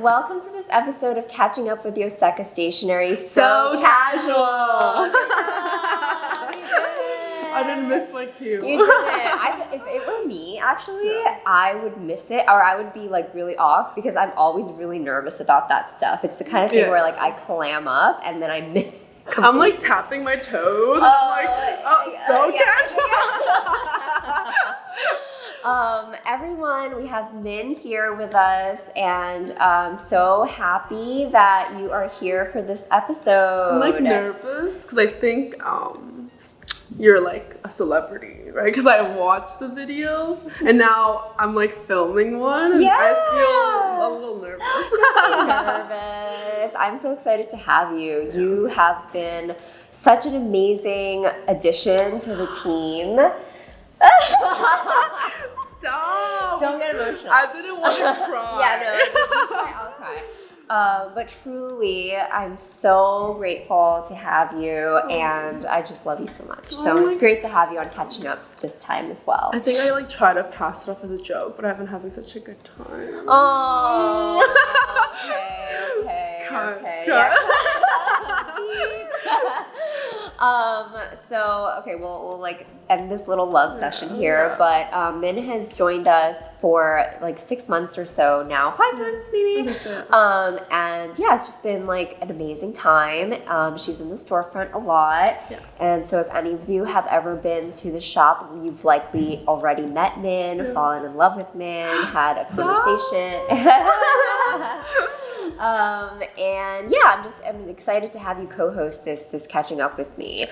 welcome to this episode of Catching Up with Yoseka Stationery. So casual. I didn't miss my cue. You didn't. If it were me, actually, I would miss it, or I would be like really off because I'm always really nervous about that stuff. It's the kind of thing where like I clam up and then I miss. I'm like tapping my toes. And I'm like, so casual. Everyone, we have Min here with us, and I'm so happy that you are here for this episode. I'm like nervous because I think you're like a celebrity, right? Because I watched the videos and now I'm like filming one and I feel a little nervous. I'm so excited to have you. You have been such an amazing addition to the team. Stop! Don't get emotional. I didn't want to cry. I'll cry. But truly, I'm so grateful to have you, and I just love you so much. So it's great to have you on Catching Up this time as well. I think I like try to pass it off as a joke, but I've been having such a good time. Oh, okay. Yeah. We'll like end this little love session here, but Min has joined us for like 6 months or so now, 5 months maybe. And yeah, it's just been like an amazing time. She's in the storefront a lot, and so if any of you have ever been to the shop, you've likely already met Min, fallen in love with Min, had a conversation. And yeah, I'm excited to have you co-host this Catching Up with me.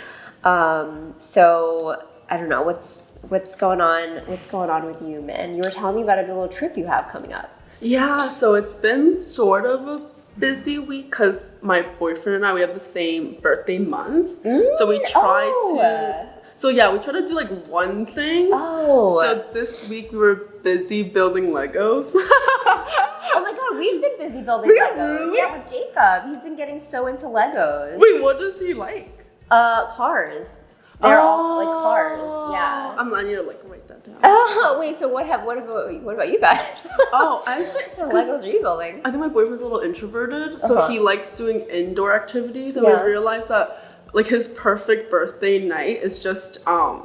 So I don't know what's going on with you, Min. You were telling me about a little trip you have coming up. Yeah, so it's been sort of a busy week because my boyfriend and I, we have the same birthday month. So we try to do like one thing. So this week we were busy building Legos. Oh my god, we've been busy building Legos. Really? Yeah, with Jacob. He's been getting so into Legos. Wait, what does he like? Cars. They're all like cars. Yeah. I need to like write that down. Oh wait, so what about you guys? I think what Legos are you building? I think my boyfriend's a little introverted, so he likes doing indoor activities, and we realized that like his perfect birthday night is just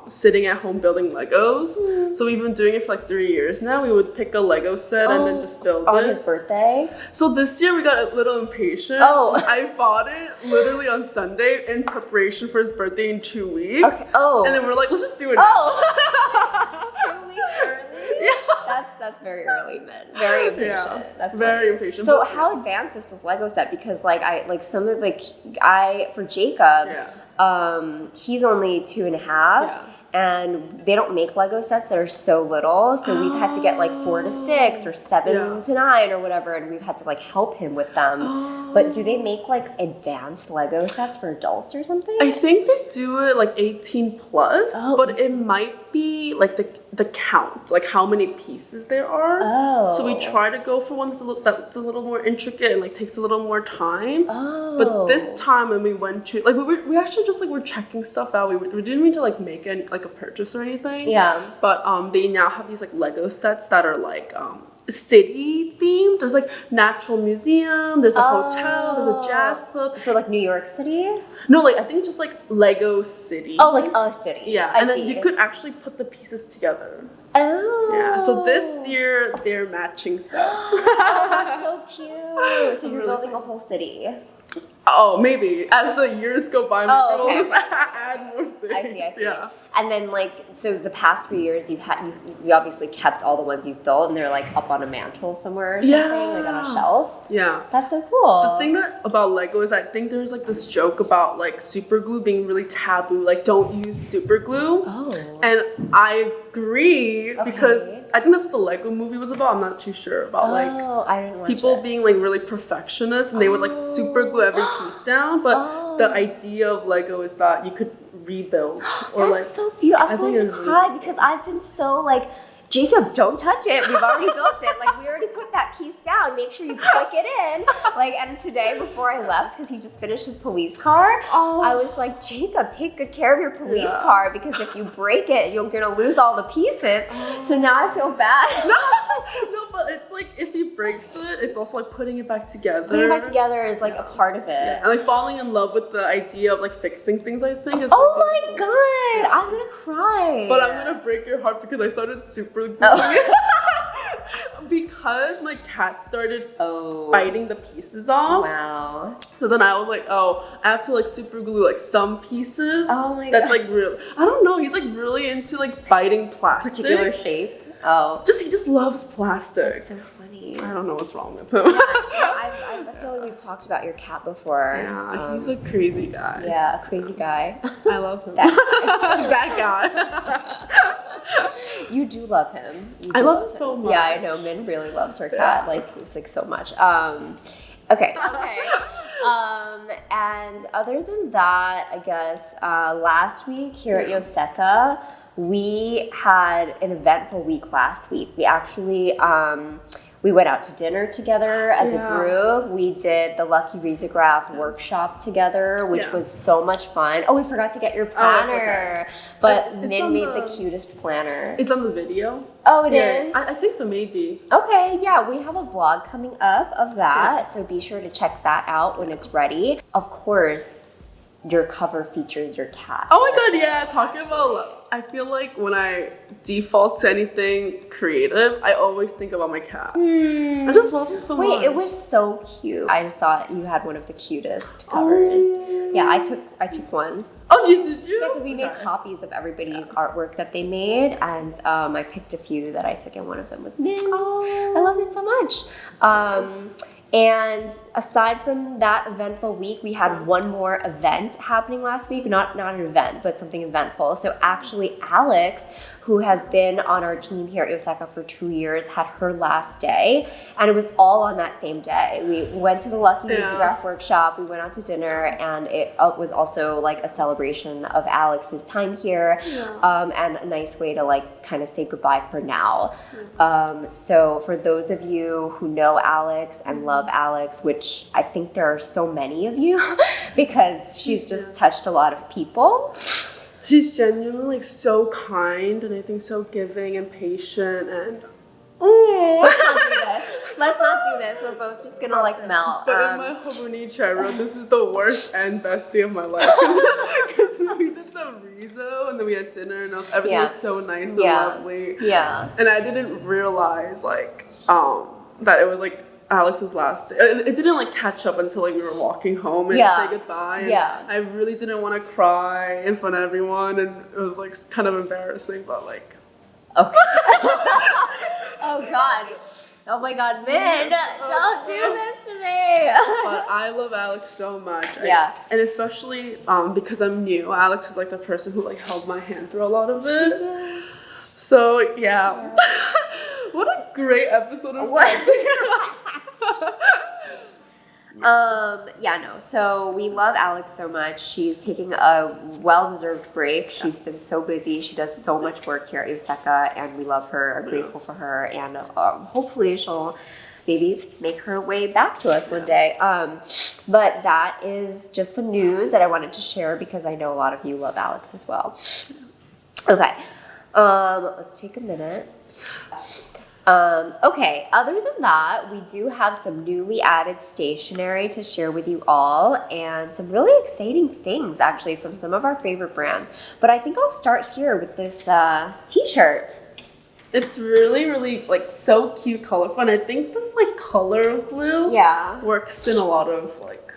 sitting at home building Legos. So we've been doing it for like 3 years now. We would pick a Lego set and then just build it. On his birthday? So this year we got a little impatient. I bought it literally on Sunday in preparation for his birthday in 2 weeks. Okay. And then we're like, let's just do it now. 2 weeks early? Yeah. That's very early, man. Very impatient. Yeah, that's very impatient. So how advanced is the Lego set? Because for Jacob, he's only 2.5. And they don't make Lego sets that are so little, so we've had to get like 4 to 6 or 7 to 9 or whatever, and we've had to like help him with them. But do they make like advanced Lego sets for adults or something? I think they do it like 18 plus, but it might be like the count, like how many pieces there are. So we try to go for one that's a little more intricate and like takes a little more time. But this time when we went to like we actually just like were checking stuff out. We didn't mean to like make a purchase or anything. Yeah. But they now have these like Lego sets that are like city themed. There's like natural museum, there's a hotel, there's a jazz club. So like New York City? No, like I think it's just like Lego City. Oh, like a city. Yeah, and then you could actually put the pieces together. Yeah, so this year they're matching sets. Oh, that's so cute. So you're building a whole city. Oh, maybe. As the years go by, maybe we'll just add more cities. I see. Yeah. And then, like, so the past 3 years, you obviously kept all the ones you've built, and they're, like, up on a mantle somewhere or something, like on a shelf. Yeah. That's so cool. The thing about Lego is I think there's, like, this joke about, like, super glue being really taboo. Like, don't use super glue. And I agree because I think that's what the Lego movie was about. I'm not too sure about, I didn't watch people being, like, really perfectionist, and they would, like, super glue every piece down. But the idea of Lego is that you could rebuild or that's so beautiful. I'm going to cry because I've been so like, Jacob, don't touch it. We've already built it. Like, we already put that piece down. make sure you click it in. Like, and today before I left, because he just finished his police car, I was like, Jacob, take good care of your police car, because if you break it, you're gonna lose all the pieces. So now I feel bad. No, but it's like if he breaks it, it's also like putting it back together. Putting it back together is like a part of it. Yeah. And like falling in love with the idea of like fixing things, I think. Is my god, I'm gonna cry. But I'm gonna break your heart because I started super gluing because my cat started biting the pieces off. Wow. So then I was like, I have to like super glue like some pieces. Oh my god. That's like real. I don't know. He's like really into like biting plastic. Particular shape. He just loves plastic. That's so funny. I don't know what's wrong with him. I feel like we've talked about your cat before. Yeah, he's a crazy guy. Yeah, a crazy guy. I love him. That guy. You do love him. I love him so much. Yeah, I know. Min really loves her cat. Like, it's like so much. Okay. And other than that, I guess last week here at Yoseka, we had an eventful week last week. We actually we went out to dinner together as a group. We did the Lucky Risograph workshop together, which was so much fun. Oh, we forgot to get your planner. Okay. But Min made the cutest planner. It's on the video. Oh, it is? I think so, maybe. Okay, yeah, we have a vlog coming up of that, so be sure to check that out when it's ready. Of course, your cover features your cat. Oh my god, yeah, talking about, I feel like when I default to anything creative, I always think about my cat. I just love him so much. Wait, it was so cute. I just thought you had one of the cutest covers. Yeah, I took one. Oh, did you? Yeah, because we made copies of everybody's artwork that they made, and I picked a few that I took, and one of them was Min's. I loved it so much. And aside from that eventful week, we had one more event happening last week. Not an event, but something eventful. So actually, Alex, who has been on our team here at Yoseka for 2 years, had her last day, and it was all on that same day. We went to the Lucky Risograph workshop, we went out to dinner, and it was also like a celebration of Alex's time here, and a nice way to like kind of say goodbye for now. So for those of you who know Alex and love Alex, which I think there are so many of you, because she's just touched a lot of people. She's genuinely like so kind, and I think so giving and patient, and Let's not do this. We're both just gonna like melt. But in my Hobonichi, I wrote, this is the worst and best day of my life. Because we did the Rizo, and then we had dinner, and everything was so nice and lovely. Yeah. And I didn't realize like that it was like Alex's last day. It didn't like catch up until like we were walking home and to say goodbye. And I really didn't want to cry in front of everyone, and it was like kind of embarrassing, but like. Okay. Oh god. Oh my god, Min, don't do this to me. But I love Alex so much. And especially because I'm new, Alex is like the person who like held my hand through a lot of it. So what a great episode of So we love Alex so much. She's taking a well-deserved break. She's been so busy. She does so much work here at Yoseka, and we love her, are grateful for her, and hopefully she'll maybe make her way back to us one day. But that is just some news that I wanted to share because I know a lot of you love Alex as well. Okay, let's take a minute. Okay, other than that, we do have some newly added stationery to share with you all, and some really exciting things actually from some of our favorite brands. But I think I'll start here with this t-shirt. It's really, really like so cute, colorful, and I think this like color of blue works in a lot of like,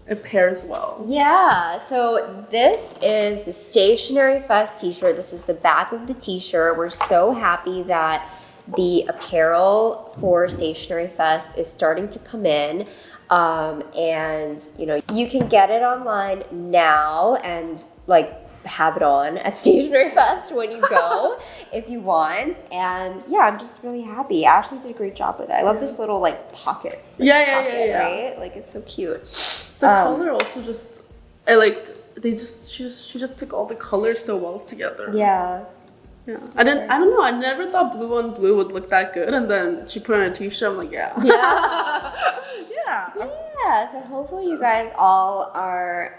it pairs well. Yeah, so this is the Stationery Fest T-shirt. This is the back of the t-shirt. We're so happy that the apparel for Stationery Fest is starting to come in, and you know, you can get it online now and like have it on at Stationery Fest when you go if you want. And yeah, I'm just really happy. Ashley did a great job with it. I love this little like pocket. Right? Like it's so cute. The color also just, she just took all the colors so well together. Yeah. Yeah. I don't know. I never thought blue on blue would look that good. And then she put on a t-shirt. I'm like, yeah. Yeah. Yeah. Yeah. So hopefully you guys all are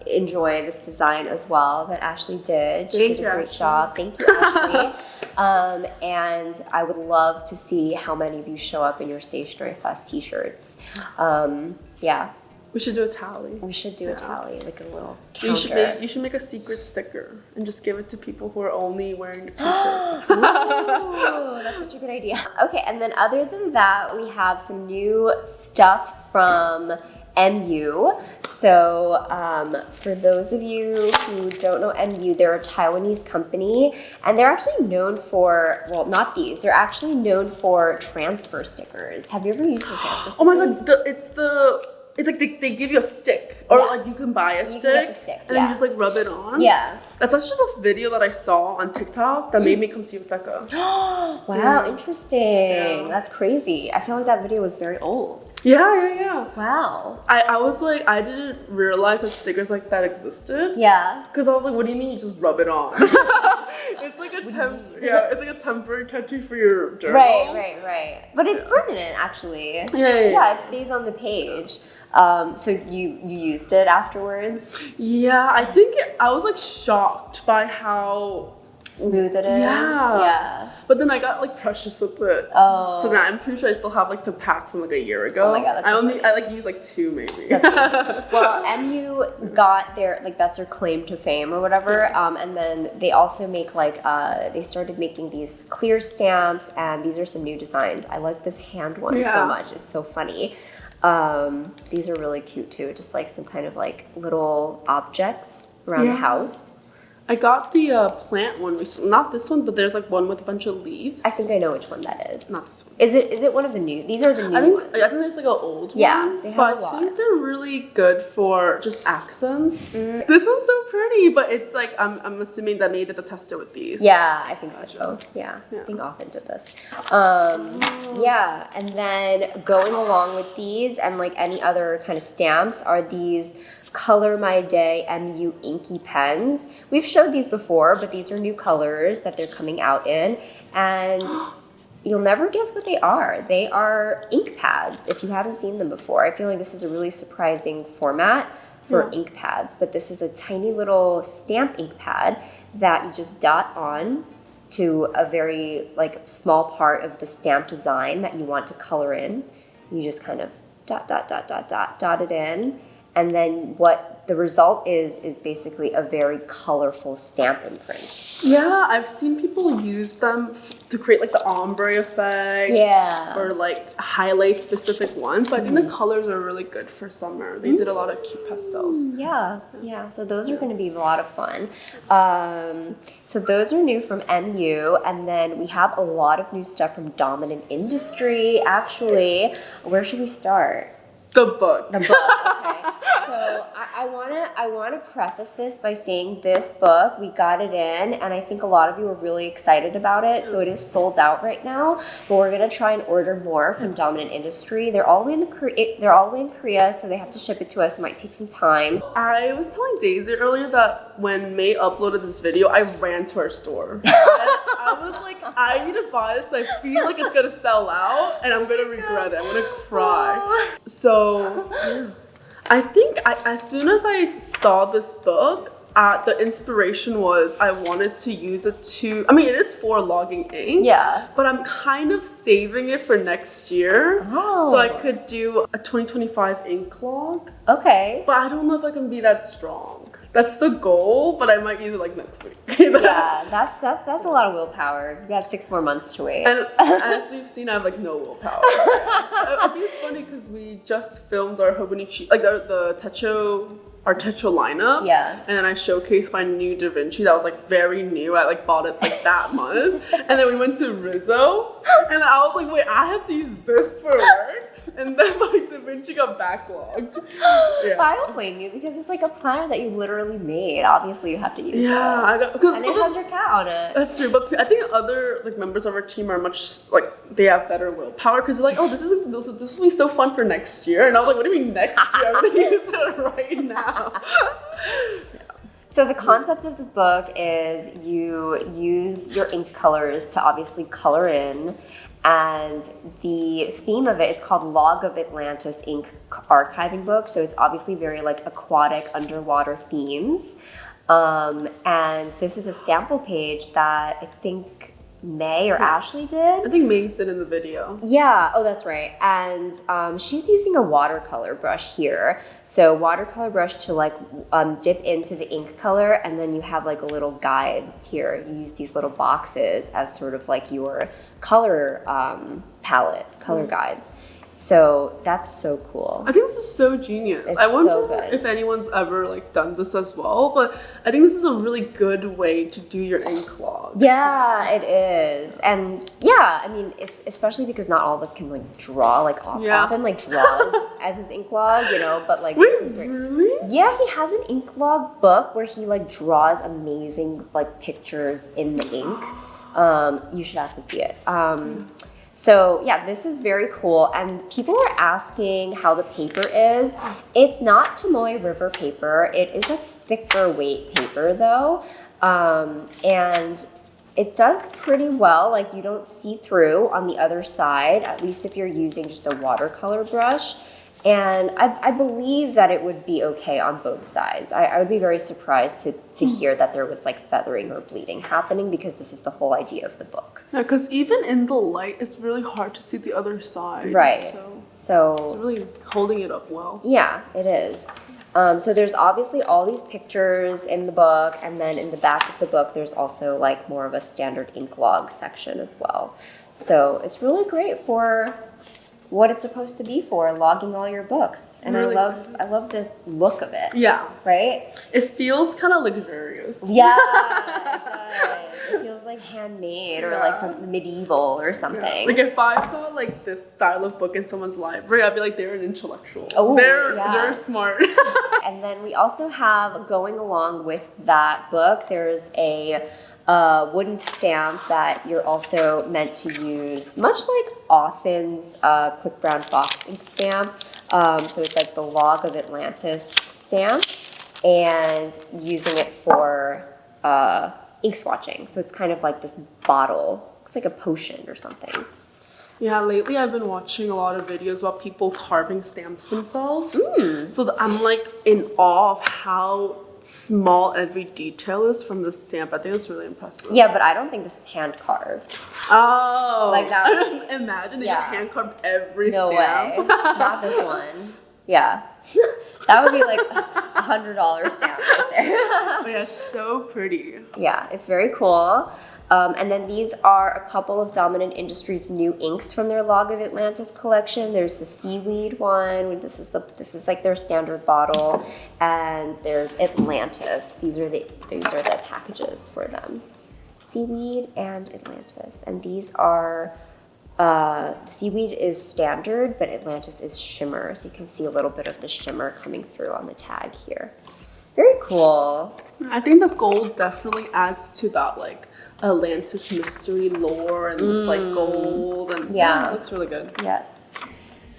enjoy this design as well that Ashley did. She did a great job. Thank you, Ashley. And I would love to see how many of you show up in your Stationery Fest T-shirts. Yeah. We should do a tally. We should do a tally, like a little counter. You should make a secret sticker and just give it to people who are only wearing the t-shirt. Ooh, that's such a good idea. Okay, and then other than that, we have some new stuff from MU. So for those of you who don't know MU, they're a Taiwanese company, and they're actually known for, well, not these, they're actually known for transfer stickers. Have you ever used a transfer sticker? Oh my god, it's like they give you a stick, or like you can buy a stick, and then you just like rub it on. Yeah. That's actually the video that I saw on TikTok that made me come to Yoseka. Wow, interesting. Yeah. That's crazy. I feel like that video was very old. Yeah. Wow. I was like, I didn't realize that stickers like that existed. Yeah. Because I was like, what do you mean you just rub it on? It's like it's like a temporary tattoo for your journal. Right. But it's permanent, actually. Yeah, it stays on the page. So you used it afterwards? Yeah, I think I was like shocked by how smooth it is. Yeah. But then I got like precious with it. Oh. So now I'm pretty sure I still have like the pack from like a year ago. Oh my god, I like use like 2 maybe. Well, MU got their, like, that's their claim to fame or whatever. And then they also make like they started making these clear stamps, and these are some new designs. I like this hand one so much. It's so funny. These are really cute too, just like some kind of like little objects around the house. I got the plant one recently. Not this one, but there's like one with a bunch of leaves. I think I know which one that is. Not this one. Is it one of the new? These are the new ones. I think there's like an old one. Yeah, they have a lot. I think they're really good for just accents. This one's so pretty, but it's like I'm assuming that maybe did the tester with these. Yeah, I think so. Yeah, I think Often did this. Yeah, and then going along with these and like any other kind of stamps are these Color My Day MU Inky Pens. We've showed these before, but these are new colors that they're coming out in, and you'll never guess what they are. They are ink pads, if you haven't seen them before. I feel like this is a really surprising format for ink pads, but this is a tiny little stamp ink pad that you just dot on to a very like small part of the stamp design that you want to color in. You just kind of dot it in. And then what the result is basically a very colorful stamp imprint. Yeah, I've seen people use them to create like the ombre effect. Yeah. Or like highlight specific ones. But I think the colors are really good for summer. They did a lot of cute pastels. Yeah. So those are going to be a lot of fun. So those are new from MU. And then we have a lot of new stuff from Dominant Industry. Actually, where should we start? The book. Okay. So I wanna preface this by saying this book, we got it in, and I think a lot of you are really excited about it. So it is sold out right now, but we're gonna try and order more from Dominant Industry. They're all the way in Korea, so they have to ship it to us. It might take some time. I was telling Daisy earlier that when May uploaded this video, I ran to our store. I was like, I need to buy this. I feel like it's gonna sell out, and I'm gonna regret it. I'm gonna cry. So I think as soon as I saw this book, the inspiration was I wanted to use it to, I mean, it is for logging ink. Yeah. But I'm kind of saving it for next year. Oh. So I could do a 2025 ink log. Okay. But I don't know if I can be that strong. That's the goal, but I might use it like next week. Yeah, that's a lot of willpower. You got 6 more months to wait. And as we've seen, I have like no willpower. I think it's funny because we just filmed our Hobonichi, like the our Techo lineups. Yeah. And then I showcased my new Da Vinci that was like very new. I like bought it like that month. And then we went to Rizzo, and I was like, wait, I have to use this for work. And then my Da Vinci got backlogged. Yeah. But I don't blame you because it's like a planner that you literally made. Obviously, you have to use it. And it has your cat on it. That's true. But I think other like members of our team are much like they have better willpower because they're like, oh, this will be so fun for next year. And I was like, what do you mean next year? I'm gonna use it right now. So the concept of this book is you use your ink colors to obviously color in, and the theme of it is called Log of Atlantis Ink Archiving Book. So it's obviously very like aquatic underwater themes. And this is a sample page that I think May or Ashley did. I think May did in the video. Yeah, oh, that's right. And she's using a watercolor brush here. So watercolor brush to like dip into the ink color, and then you have like a little guide here. You use these little boxes as sort of like your color palette, color guides. So that's so cool. I think this is so genius. It's I wonder so good. if anyone's ever like done this as well, but I think this is a really good way to do your ink log. Yeah, it is. And yeah, I mean, it's especially because not all of us can like draw, like often like draws as his ink log, you know, but like Wait, this is great. really? Yeah, he has an ink log book where he like draws amazing like pictures in the ink. You should also see it. So yeah, this is very cool, and people are asking how the paper is. It's not Tomoe River paper. It is a thicker weight paper though, and it does pretty well. Like you don't see through on the other side, at least if you're using just a watercolor brush. And I believe that it would be okay on both sides. I would be very surprised to hear that there was like feathering or bleeding happening, because this is the whole idea of the book. Yeah, because even in the light, it's really hard to see the other side. Right. So it's really holding it up well. Yeah, it is. So there's obviously all these pictures in the book, and then in the back of the book, there's also like more of a standard ink log section as well. So it's really great for what it's supposed to be for, logging all your books. And really I love the look of it. Yeah. Right? It feels kind of luxurious. Yeah, it does. It feels like handmade or like from medieval or something. Yeah. Like if I saw like this style of book in someone's library, I'd be like, they're an intellectual. Oh, they're smart. And then we also have, going along with that book, there's a wooden stamp that you're also meant to use, much like Authen's Quick Brown Fox ink stamp. So it's like the Log of Atlantis stamp, and using it for ink swatching. So it's kind of like this bottle. Looks like a potion or something. Yeah, lately I've been watching a lot of videos about people carving stamps themselves. So I'm like in awe of how small every detail is from the stamp. I think it's really impressive. Yeah, but I don't think this is hand carved. Oh, like that would be, imagine they just hand carved every no stamp. Way. Not this one. Yeah. That would be like $100 stamp right there. But yeah, it's so pretty. Yeah, it's very cool. And then these are a couple of Dominant Industries new inks from their Log of Atlantis collection. There's the Seaweed one. This is like their standard bottle, and there's Atlantis. These are the packages for them. Seaweed and Atlantis, and these are Seaweed is standard, but Atlantis is shimmer, so you can see a little bit of the shimmer coming through on the tag here. Very cool. I think the gold definitely adds to that like Atlantis mystery lore, and it's like gold, and it looks really good. Yes.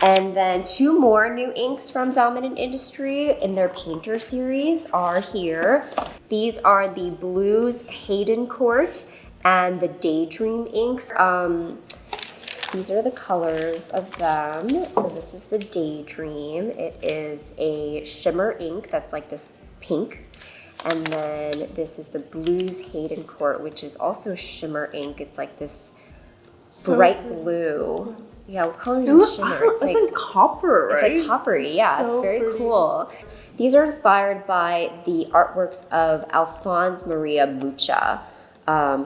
And then two more new inks from Dominant Industry in their painter series are here. These are the Blues Hadancourt and the Daydream inks. These are the colors of them. So this is the Daydream. It is a shimmer ink that's like this pink. And then this is the Blues Hadancourt, which is also shimmer ink. It's like this bright blue. Yeah, what color is shimmer? It's like copper, right? It's like coppery, yeah. It's very cool. These are inspired by the artworks of Alphonse Maria Mucha,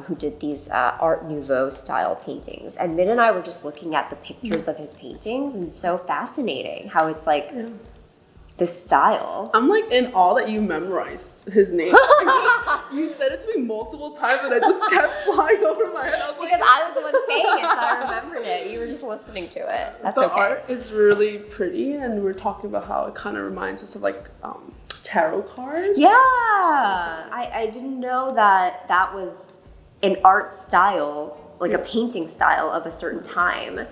who did these Art Nouveau style paintings. And Min and I were just looking at the pictures of his paintings, and it's so fascinating how it's like the style. I'm like in awe that you memorized his name. You said it to me multiple times, and I just kept flying over my head. I was because I was the one saying it, so I remembered it. You were just listening to it. That's the okay. art is really pretty, and we're talking about how it kind of reminds us of like tarot cards. Yeah, I didn't know that was an art style, like a painting style of a certain time.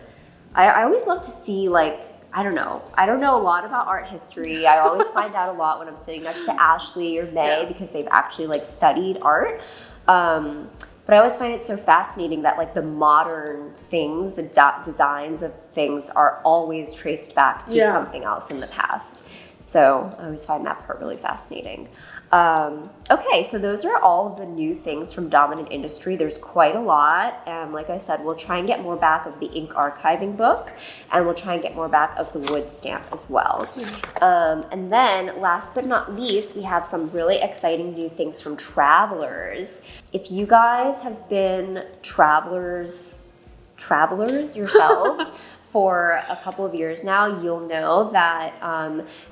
I always love to see like I don't know a lot about art history. I always find out a lot when I'm sitting next to Ashley or May because they've actually like studied art. But I always find it so fascinating that like the modern things, the designs of things are always traced back to something else in the past. So I always find that part really fascinating. Okay, so those are all of the new things from Dominant Industry. There's quite a lot. And like I said, we'll try and get more back of the ink archiving book, and we'll try and get more back of the wood stamp as well. And then last but not least, we have some really exciting new things from Travelers. If you guys have been travelers yourselves, for a couple of years now, you'll know that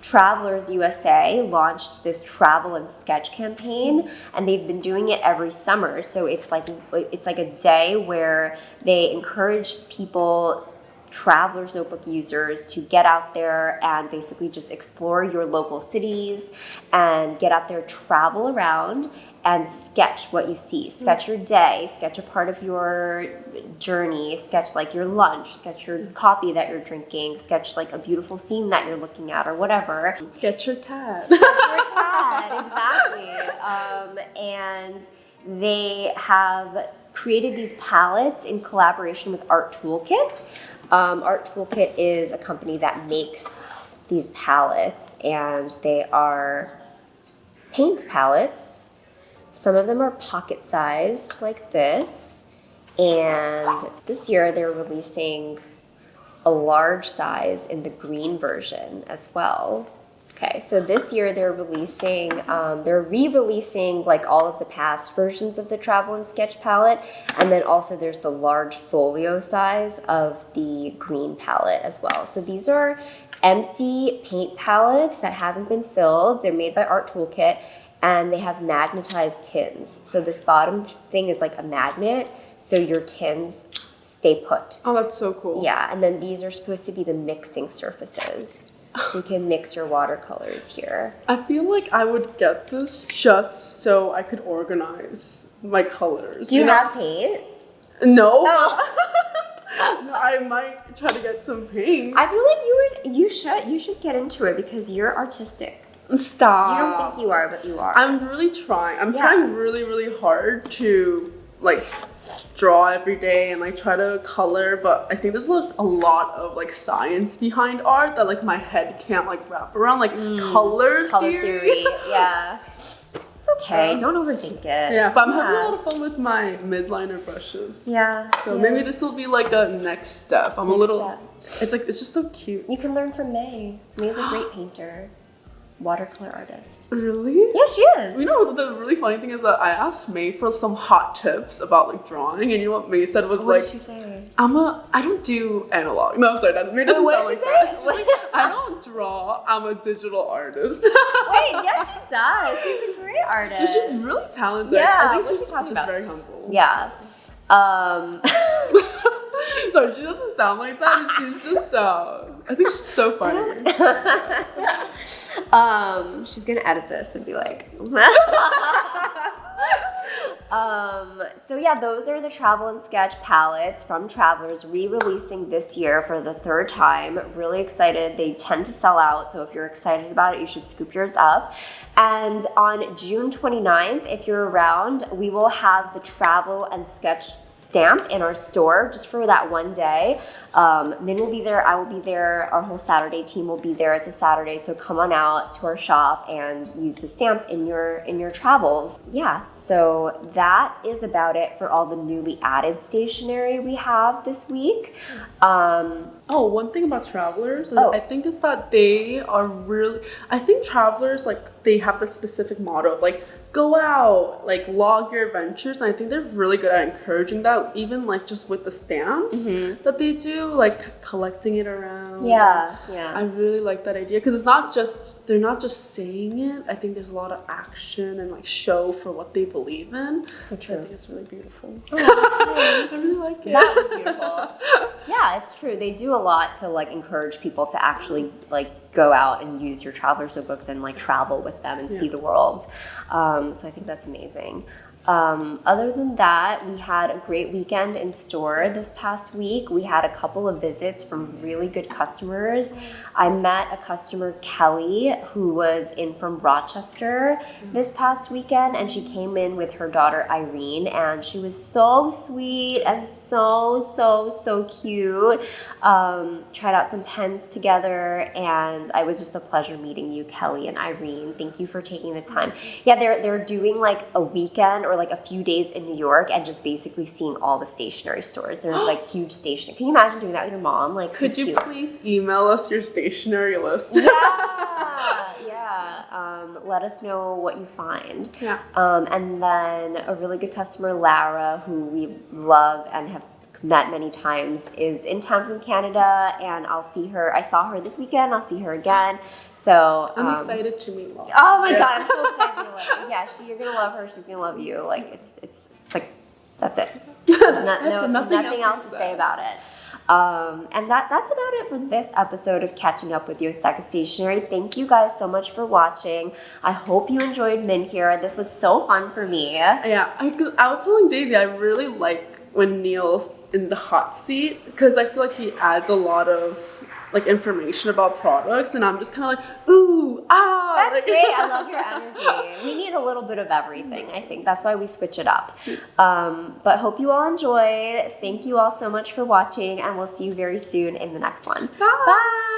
Travelers USA launched this travel and sketch campaign, and they've been doing it every summer. So it's like a day where they encourage people, Travelers notebook users, to get out there and basically just explore your local cities and get out there, travel around, and sketch what you see. Sketch your day, sketch a part of your journey, sketch like your lunch, sketch your coffee that you're drinking, sketch like a beautiful scene that you're looking at or whatever. Sketch your cat. Sketch your cat, exactly. And they have created these palettes in collaboration with Art Toolkit. Art Toolkit is a company that makes these palettes, and they are paint palettes. Some of them are pocket-sized, like this, and this year they're releasing a large size in the green version as well. Okay, so this year they're re-releasing like all of the past versions of the Travel and Sketch palette, and then also there's the large folio size of the green palette as well. So these are empty paint palettes that haven't been filled. They're made by Art Toolkit, and they have magnetized tins. So this bottom thing is like a magnet, so your tins stay put. Oh, that's so cool. Yeah, and then these are supposed to be the mixing surfaces. You can mix your watercolors here. I feel like I would get this just so I could organize my colors. Do you have paint? No. Oh. No, I might try to get some paint. I feel like you should get into it because you're artistic. Stop. You don't think you are, but you are. I'm really trying. I'm trying really, really hard to like draw every day and like try to color, but I think there's like a lot of like science behind art that like my head can't like wrap around, like color theory. Yeah. It's okay. Don't overthink it. Yeah, but I'm having a lot of fun with my midliner brushes. Yeah. So maybe this will be like a next step. It's just so cute. You can learn from May. May's a great painter. Watercolor artist. Really? Yeah, she is. You know, the really funny thing is that I asked May for some hot tips about like drawing, and you know what May said was what like, did she say? I don't do analog. No, I'm sorry, May doesn't what sound did like she that. say? She's like, I don't draw, I'm a digital artist. Wait, yeah, she does. She's a great artist. She's really talented. Yeah, I think what's she's she talking just about? very humble. Yeah. Sorry, she doesn't sound like that. She's just, I think she's so funny. She's gonna edit this and be like, so yeah, those are the Travel and Sketch palettes from Travelers, re-releasing this year for the third time. Really excited. They tend to sell out, so if you're excited about it, you should scoop yours up. And on June 29th, if you're around, we will have the Travel and Sketch stamp in our store just for that one day. Min will be there, I will be there, our whole Saturday team will be there. It's a Saturday, so come on out to our shop and use the stamp in your travels. Yeah, so that is about it for all the newly added stationery we have this week. One thing about Travelers, I think is that they are really, I think Travelers, like, they have this specific motto of, like, go out, like, log your adventures, and I think they're really good at encouraging that, even, like, just with the stamps that they do, like, collecting it around. Yeah. I really like that idea, because they're not just saying it, I think there's a lot of action and, like, show for what they believe in. So true. I think it's really beautiful. Oh, I really like it. that was beautiful. Yeah, it's true. They do a lot to, like, encourage people to actually, like, go out and use your Traveler's notebooks and like travel with them and see the world. So I think that's amazing. Other than that, we had a great weekend in store this past week. We had a couple of visits from really good customers. I met a customer, Kelly, who was in from Rochester this past weekend, and she came in with her daughter, Irene, and she was so sweet and so cute. Tried out some pens together, and it was just a pleasure meeting you, Kelly and Irene. Thank you for taking the time. Yeah, they're doing like a weekend or like a few days in New York and just basically seeing all the stationery stores. They're like huge stationery. Can you imagine doing that with your mom? Like, could you please email us your stationery list? Let us know what you find. Yeah. And then a really good customer, Lara, who we love and have met many times, is in town from Canada, and I saw her this weekend. I'll see her again. So I'm excited to meet Lara. Oh my god, I'm so excited to love her. Yeah, you're gonna love her. She's gonna love you. Like it's like that's it. There's nothing else to say about it. And that's about it for this episode of Catching Up with Yoseka Stationery. Thank you guys so much for watching. I hope you enjoyed Min here. This was so fun for me. Yeah, I was telling Daisy, I really like when Neil's in the hot seat because I feel like he adds a lot of like information about products, and I'm just kind of like, ooh, ah. That's like, great. I love your energy. We need a little bit of everything. I think that's why we switch it up. But hope you all enjoyed. Thank you all so much for watching, and we'll see you very soon in the next one. Bye. Bye.